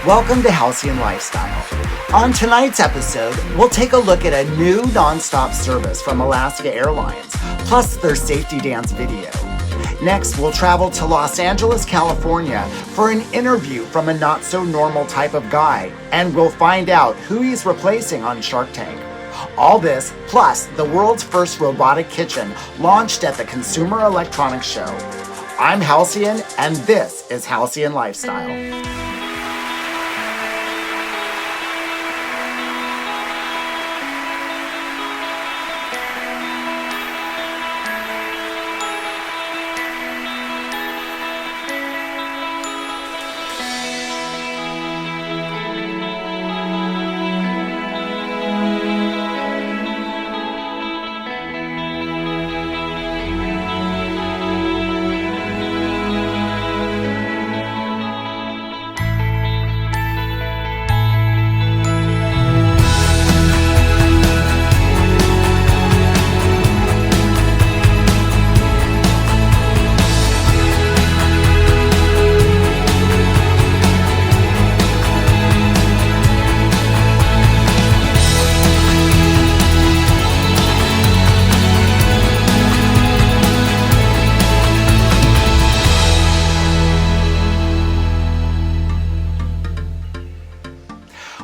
Welcome to Halcyon Lifestyle. On tonight's episode, we'll take a look at a new Nonstop service from Alaska Airlines, plus their safety dance video. Next, we'll travel to Los Angeles, California for an interview from a not-so-normal type of guy, and we'll find out who he's replacing on Shark Tank. All this, plus the world's first robotic kitchen launched at the Consumer Electronics Show. I'm Halcyon, and this is Halcyon Lifestyle.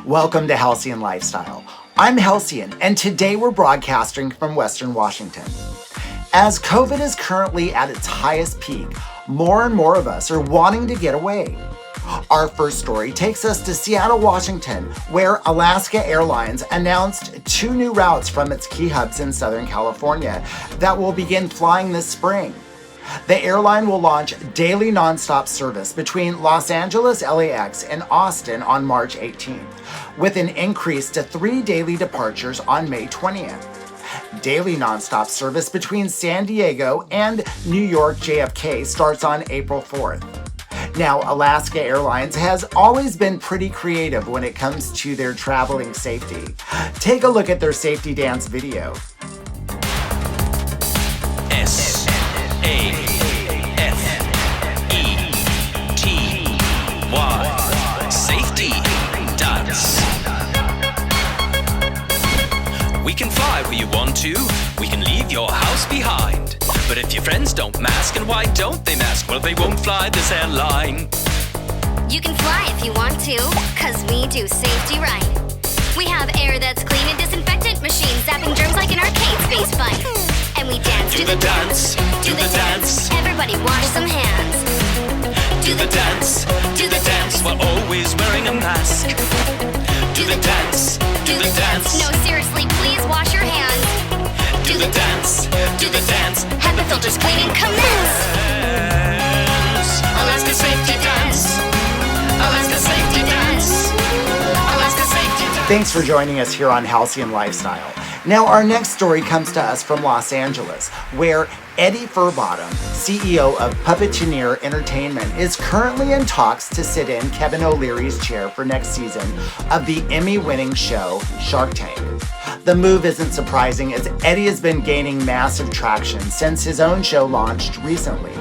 Welcome to Halcyon Lifestyle. I'm Halcyon, and today we're broadcasting from Western Washington. As COVID is currently at its highest peak, more and more of us are wanting to get away. Our first story takes us to Seattle, Washington, where Alaska Airlines announced 2 new routes from its key hubs in Southern California that will begin flying this spring. The airline will launch daily nonstop service between Los Angeles, LAX, and Austin on March 18th, with an increase to 3 daily departures on May 20th. Daily nonstop service between San Diego and New York JFK starts on April 4th. Now, Alaska Airlines has always been pretty creative when it comes to their traveling safety. Take a look at their safety dance video. Safety dance. We can fly where you want to, we can leave your house behind. But if your friends don't mask, and why don't they mask? Well, they won't fly this airline. You can fly if you want to, cause we do safety right. We have air that's clean and disinfectant machines zapping germs like an arcade space fun. And we dance do the dance, do the dance. Everybody wash some hands. Do the dance, we're always wearing a mask. Do the dance, do the dance. No, seriously, please wash your hands. Do the dance, do the dance. HEPA filters cleaning commence. Alaska safety dance. Alaska safety dance. Alaska safety dance. Thanks for joining us here on Halcyon Lifestyle. Now, our next story comes to us from Los Angeles, where Eddy Furbottom, CEO of Puppetpreneurs Entertainment, is currently in talks to sit in Kevin O'Leary's chair for next season of the Emmy-winning show Shark Tank. The move isn't surprising, as Eddy has been gaining massive traction since his own show launched recently.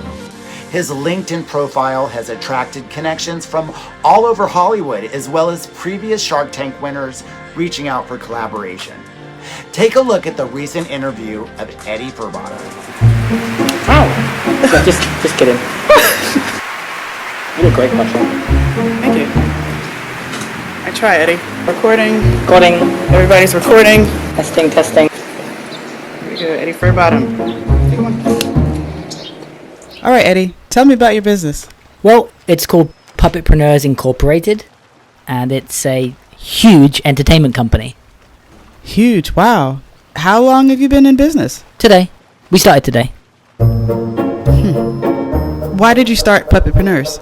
His LinkedIn profile has attracted connections from all over Hollywood, as well as previous Shark Tank winners reaching out for collaboration. Take a look at the recent interview of Eddy Furbottom. Oh, just kidding. You look great, Pasha. Thank you. I try, Eddy. Recording. Everybody's recording. Testing. Here we go, Eddy Furbottom. All right, Eddy. Tell me about your business. Well, it's called Puppetpreneurs Incorporated, and it's a huge entertainment company. Huge. Wow. How long have you been in business? Today. We started today. Why did you start Puppetpreneurs?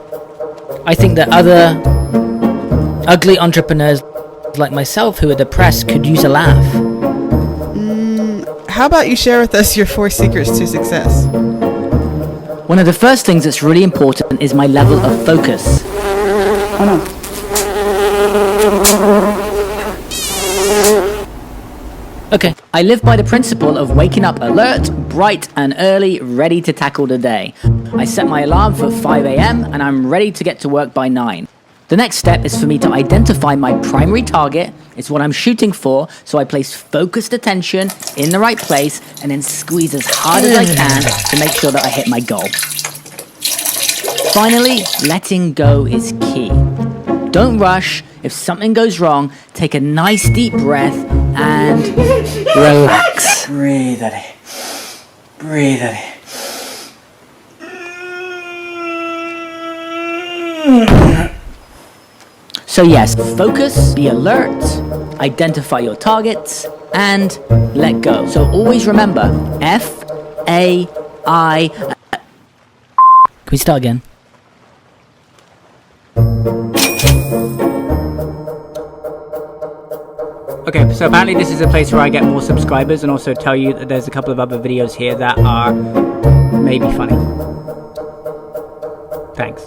I think that other ugly entrepreneurs like myself who are depressed could use a laugh. How about you share with us your 4 secrets to success? One of the first things that's really important is my level of focus. Oh no. Okay, I live by the principle of waking up alert, bright and early, ready to tackle the day. I set my alarm for 5 a.m. and I'm ready to get to work by 9. The next step is for me to identify my primary target. It's what I'm shooting for, so I place focused attention in the right place and then squeeze as hard as I can to make sure that I hit my goal. Finally, letting go is key. Don't rush. If something goes wrong, take a nice deep breath and relax. Breathe, Eddie. Breathe, Eddie. So yes, focus, be alert, identify your targets, and let go. So always remember, F-A-I... Can we start again? Okay, so apparently this is a place where I get more subscribers and also tell you that there's a couple of other videos here that are maybe funny. Thanks.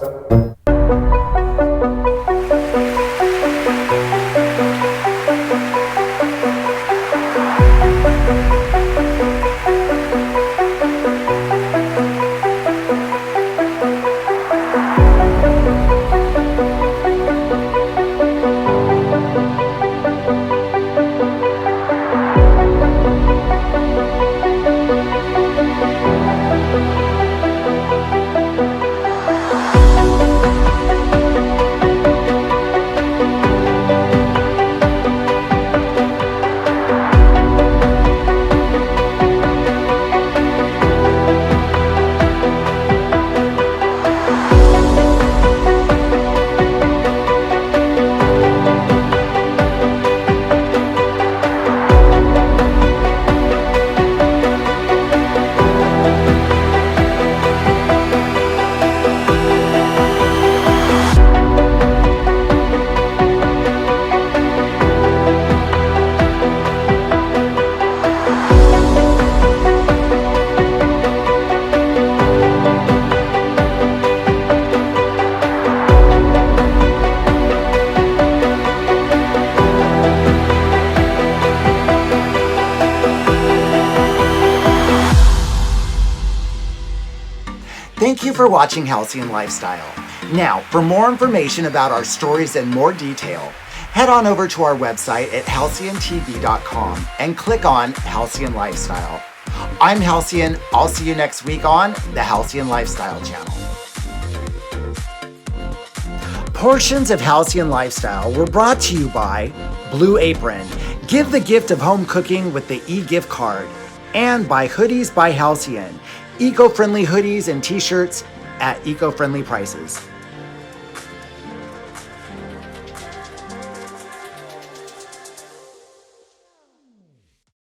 Thank you for watching Halcyon Lifestyle. Now, for more information about our stories in more detail, head on over to our website at halcyontv.com and click on Halcyon Lifestyle. I'm Halcyon. I'll see you next week on the Halcyon Lifestyle channel. Portions of Halcyon Lifestyle were brought to you by Blue Apron. Give the gift of home cooking with the e-gift card. And by Hoodies by Halcyon. Eco-friendly hoodies and t-shirts at eco-friendly prices.